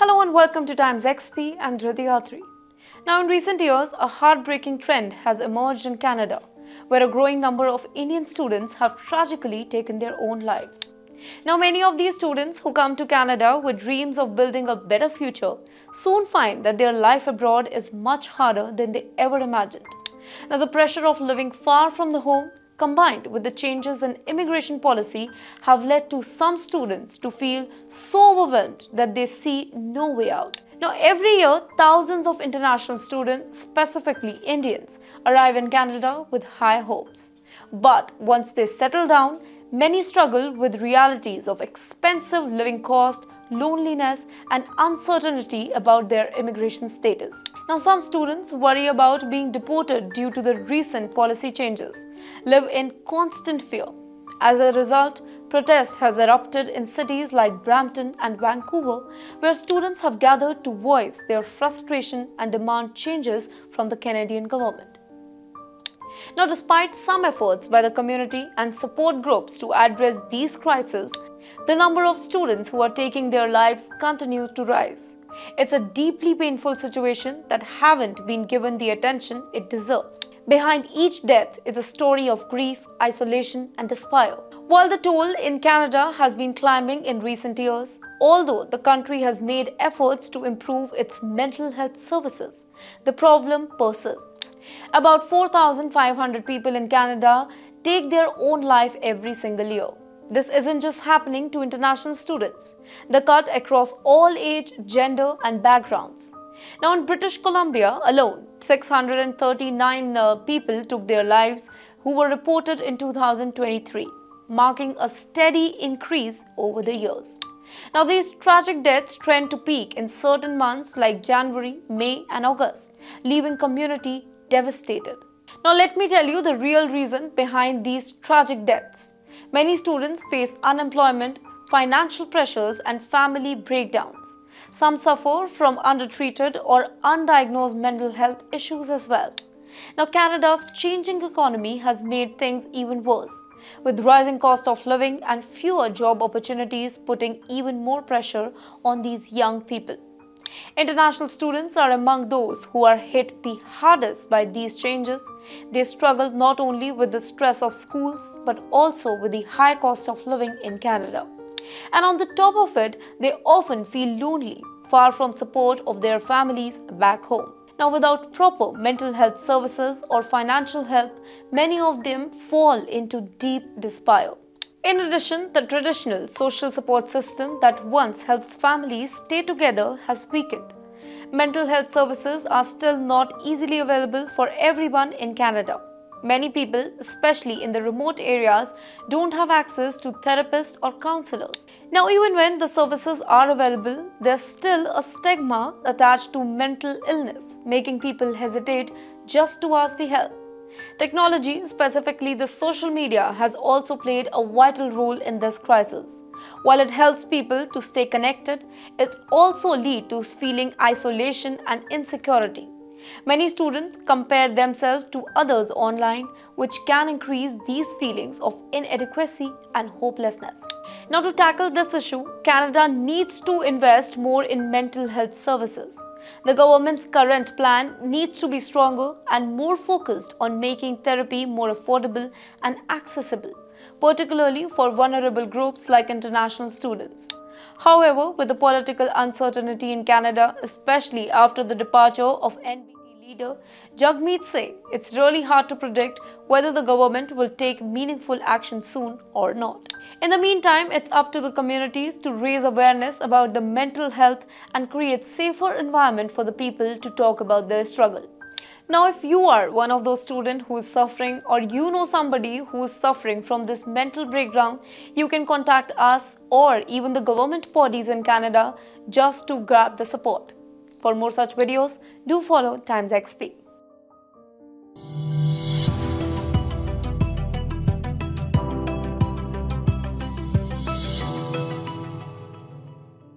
Hello and welcome to TimesXP and Ridhya. Now in recent years, a heartbreaking trend has emerged in Canada, where a growing number of Indian students have tragically taken their own lives. Now many of these students who come to Canada with dreams of building a better future soon find that their life abroad is much harder than they ever imagined. Now the pressure of living far from the home combined with the changes in immigration policy have led to some students to feel so overwhelmed that they see no way out. Now every year, thousands of international students, specifically Indians, arrive in Canada with high hopes. But once they settle down, many struggle with realities of expensive living cost, loneliness and uncertainty about their immigration status. Now some students worry about being deported due to the recent policy changes, live in constant fear. As a result, protest has erupted in cities like Brampton and Vancouver, where students have gathered to voice their frustration and demand changes from the Canadian government. Now, despite some efforts by the community and support groups to address these crises, the number of students who are taking their lives continues to rise. It's a deeply painful situation that haven't been given the attention it deserves. Behind each death is a story of grief, isolation and despair. While the toll in Canada has been climbing in recent years, although the country has made efforts to improve its mental health services, the problem persists. About 4,500 people in Canada take their own life every single year. This isn't just happening to international students. They cut across all age, gender and backgrounds. Now in British Columbia alone, 639 people took their lives who were reported in 2023, marking a steady increase over the years. Now these tragic deaths trend to peak in certain months like January, May and August, leaving community devastated. Now let me tell you the real reason behind these tragic deaths. Many students face unemployment, financial pressures and family breakdowns. Some suffer from undertreated or undiagnosed mental health issues as well. Now Canada's changing economy has made things even worse, with rising cost of living and fewer job opportunities putting even more pressure on these young people. International students are among those who are hit the hardest by these changes. They struggle not only with the stress of schools but also with the high cost of living in Canada. And on the top of it, they often feel lonely, far from support of their families back home. Now without proper mental health services or financial help, many of them fall into deep despair. In addition, the traditional social support system that once helps families stay together has weakened. Mental health services are still not easily available for everyone in Canada. Many people, especially in the remote areas, don't have access to therapists or counselors. Now, even when the services are available, there's still a stigma attached to mental illness, making people hesitate just to ask the help. Technology, specifically the social media, has also played a vital role in this crisis. While it helps people to stay connected, it also leads to feeling isolation and insecurity. Many students compare themselves to others online, which can increase these feelings of inadequacy and hopelessness. Now, to tackle this issue, Canada needs to invest more in mental health services. The government's current plan needs to be stronger and more focused on making therapy more affordable and accessible, particularly for vulnerable groups like international students. However, with the political uncertainty in Canada, especially after the departure of NBT leader Jagmeet Singh, it's really hard to predict whether the government will take meaningful action soon or not. In the meantime, it's up to the communities to raise awareness about the mental health and create safer environment for the people to talk about their struggle. Now, if you are one of those students who is suffering or you know somebody who is suffering from this mental breakdown, you can contact us or even the government bodies in Canada just to grab the support. For more such videos, do follow TimesXP.